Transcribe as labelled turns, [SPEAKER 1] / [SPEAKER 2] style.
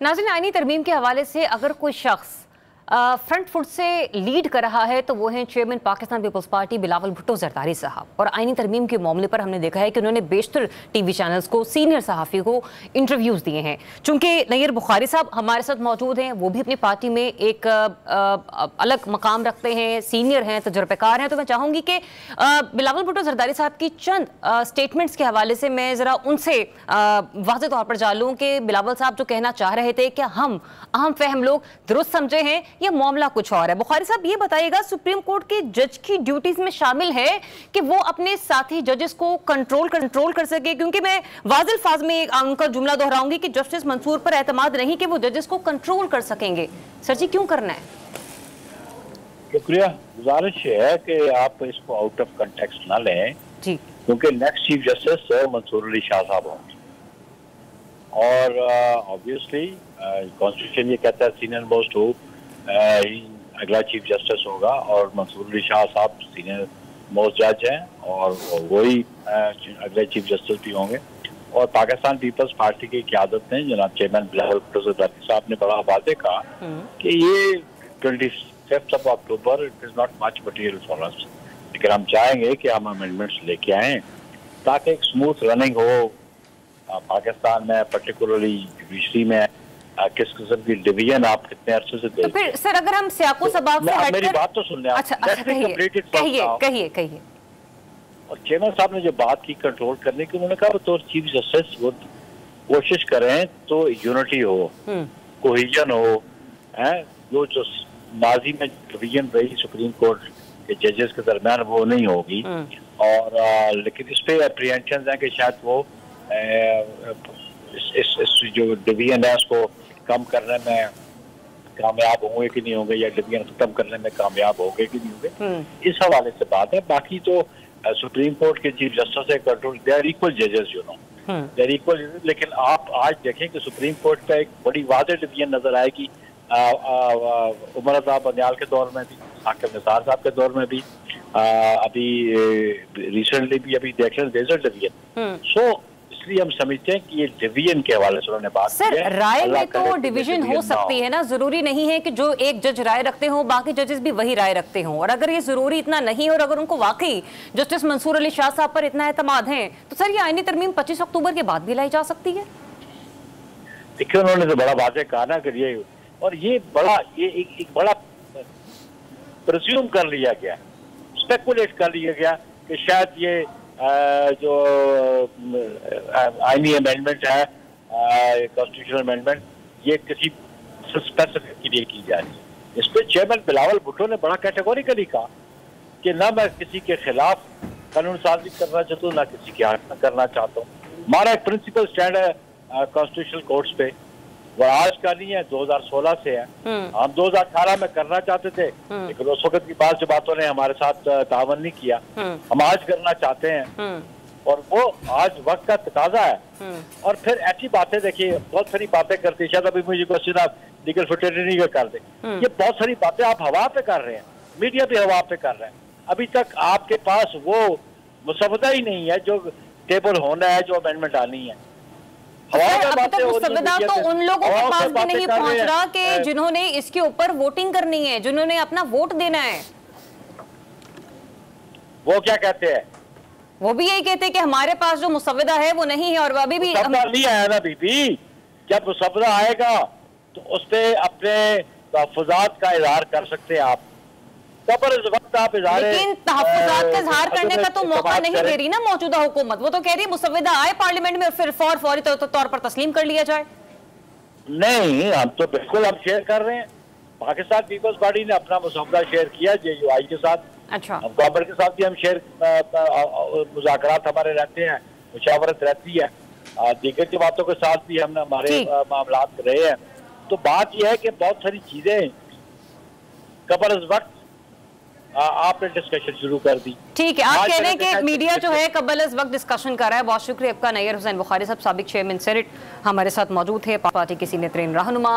[SPEAKER 1] नाज़रीन, आईनी तरमीम के हवाले से अगर कोई शख्स फ्रंट फुट से लीड कर रहा है तो वो हैं chairman Pakistan Peoples Party Bilawal Bhutto Zardari साहब। और आईनी तरमीम के मामले पर हमने देखा है कि उन्होंने बेशतर टीवी चैनल्स को, सीनियर सहाफ़ी को इंटरव्यूज़ दिए हैं। चूँकि नैयर बुखारी साहब हमारे साथ मौजूद हैं, वो भी अपनी पार्टी में एक अलग मकाम रखते हैं, सीनियर हैं, तजुर्बेकार हैं, तो मैं चाहूँगी कि बिलावल भुट्टो जरदारी साहब की चंद स्टेटमेंट्स के हवाले से मैं ज़रा उनसे वाज़ेह तौर पर जान लूँ कि बिलावल साहब जो कहना चाह रहे थे कि हम अहम फहम लोग दुरुस्त समझे हैं या मामला कुछ और है। बुखारी साहब ये बताइएगा, सुप्रीम कोर्ट के जज की ड्यूटीज में शामिल है कि वो अपने साथी जजेस को कंट्रोल कर सके, क्योंकि मैं वाज़ेह अल्फाज में उनका जुमला दोहराऊंगी कि जस्टिस मंसूर पर एतमाद नहीं कि वो जजेस को कंट्रोल कर सकेंगे। सर जी, क्यों करना है?
[SPEAKER 2] शुक्रिया। गुजारिश है कि आप इसको आउट ऑफ कंटेक्स्ट ना लें
[SPEAKER 1] जी,
[SPEAKER 2] क्योंकि next chief justice Mansoor Ali Shah साहब होंगे और ऑब्वियसली कॉन्स्टिट्यूशन ये कहता है सीनियर मोस्ट हो अगला चीफ जस्टिस होगा और मंसूर अली शाह साहब सीनियर मोस्ट जज हैं और वही अगले चीफ जस्टिस भी होंगे। और पाकिस्तान पीपल्स पार्टी की क़यादत ने जनाब चेयरमैन बिलावल भुट्टो जरदारी साहब ने बड़ा वादे कहा कि ये 25 अक्टूबर it is not much material for us, लेकिन हम चाहेंगे कि हम अमेंडमेंट्स लेके आएँ ताकि एक स्मूथ रनिंग हो पाकिस्तान में, पर्टिकुलरली जुडिशरी में। किस किस्म की डिवीजन आप कितने अरसे से
[SPEAKER 1] तो फिर सर अगर हम सियाको सबाब से
[SPEAKER 2] मेरी बात तो सुन लें।
[SPEAKER 1] अच्छा, कहिए।
[SPEAKER 2] और चेयरमैन साहब ने जो बात की कंट्रोल करने की, उन्होंने कहा तो चीफ जस्टिस वो कोशिश करें तो यूनिटी हो, कोहिजन हो, जो माजी में डिवीजन रही सुप्रीम कोर्ट के जजेस के दरमियान वो नहीं होगी। और लेकिन इस पे अप्रीहेंशन है कि शायद वो इस जो डिवीजन है उसको कम करने में कामयाब होंगे कि नहीं होंगे या डिवीजन खत्म करने में कामयाब होंगे कि नहीं होंगे, इस हवाले से बात है। बाकी तो सुप्रीम कोर्ट के चीफ जस्टिस है कंट्रोल, दे आर इक्वल जजेस, you know, they are equal. लेकिन आप आज देखें कि सुप्रीम कोर्ट पे एक बड़ी वाज़ेह डिवीजन नजर आएगी उमर साहब बंदियाल के दौर में भी, साकिब निसार साहब के दौर में भी, अभी रिसेंटली भी अभी देख लें डिवीजन। सो इसलिए हम समझते हैं कि ये डिवीजन के हवाले से उन्होंने बात
[SPEAKER 1] सर, राय में तो डिवीजन हो सकती है ना, जरूरी नहीं है कि जो एक जज राय रखते हो बाकी जजेस भी वही राय रखते हो। और अगर ये जरूरी इतना नहीं और अगर उनको वाकई जस्टिस मंसूर अली शाह साहब पर इतना एतमाद है तो सर ये आईनी तरमीम 25 अक्टूबर के बाद भी लाई जा सकती है।
[SPEAKER 2] देखिए, उन्होंने तो बड़ा वाज़ेह कहा ना कि ये, और ये एक बड़ा प्रिज्यूम कर लिया गया, स्पेकुलेट कर लिया गया कि शायद ये जो आईनी अमेंडमेंट है, कॉन्स्टिट्यूशनल अमेंडमेंट, ये किसी स्पेसिफिक के लिए की जा रही है। इस पर चेयरमैन बिलावल भुट्टो ने बड़ा कैटेगोरिकली कहा कि ना मैं किसी के खिलाफ कानून साजी करना चाहता हूँ ना किसी के हक में करना चाहता हूँ। हमारा एक प्रिंसिपल स्टैंड है कॉन्स्टिट्यूशनल कोर्ट्स पे, वो आज का नहीं है, 2016 से है। हम 2018 में करना चाहते थे लेकिन उस वक्त की बातों ने हमारे साथ तावन नहीं किया। हम आज करना चाहते हैं और वो आज वक्त का तकाजा है। और फिर ऐसी बातें देखिए, बहुत सारी बातें करते हैं, शायद अभी मुझे क्वेश्चन आप लीगल फ्रेटर्निटी का कर दे, ये बहुत सारी बातें आप हवा पे कर रहे हैं, मीडिया भी हवा पे कर रहे हैं। अभी तक आपके पास वो मुसवदा ही नहीं है जो टेबल होना है, जो अमेंडमेंट आनी है।
[SPEAKER 1] अभी तक मुसवदा तो उन लोगों के पास भी नहीं पहुंच रहा कि जिन्होंने इसके ऊपर वोटिंग करनी है, जिन्होंने अपना वोट देना है।
[SPEAKER 2] वो क्या कहते हैं?
[SPEAKER 1] वो भी यही कहते हैं कि हमारे पास जो मुसवदा है वो नहीं है। और अभी भी
[SPEAKER 2] नहीं आया ना बीबी, जब मुसवदा आएगा तो उस पे अपने तहफ़्फ़ुज़ात का इज़हार कर सकते हैं आप। वक्त आप
[SPEAKER 1] लेकिन तहफ़्फ़ुज़ात का इज़हार करने का तो मौका नहीं दे रही ना मौजूदा हुकूमत। वो तो कह रही है मुसवदा आए पार्लियामेंट में फिर फौरी तौर पर तस्लीम कर लिया जाए।
[SPEAKER 2] नहीं, हम तो बिल्कुल हम शेयर कर रहे हैं। पाकिस्तान पीपल्स पार्टी ने अपना मुसवदा शेयर किया JUI के साथ। अच्छा, गवर्नर के साथ भी हम शेयर, मुज़ाकरात हमारे रहते हैं, मुशावरत रहती है, दीगर जमातों के साथ भी हमने हमारे मामलात रहे हैं। तो बात यह है कि बहुत सारी चीजें कबल अज़ वक्त आपने डिस्कशन शुरू कर दी।
[SPEAKER 1] ठीक है, आप कह रहे हैं कि मीडिया जो है कबल अज़ वक्त डिस्कशन कर रहा है। बहुत शुक्रिया आपका। नैयर हुसैन बुखारी साहब, साबिक चेयरमैन सेनेट, हमारे साथ मौजूद है, पार्टी के सीनियर तरीन रहनुमा।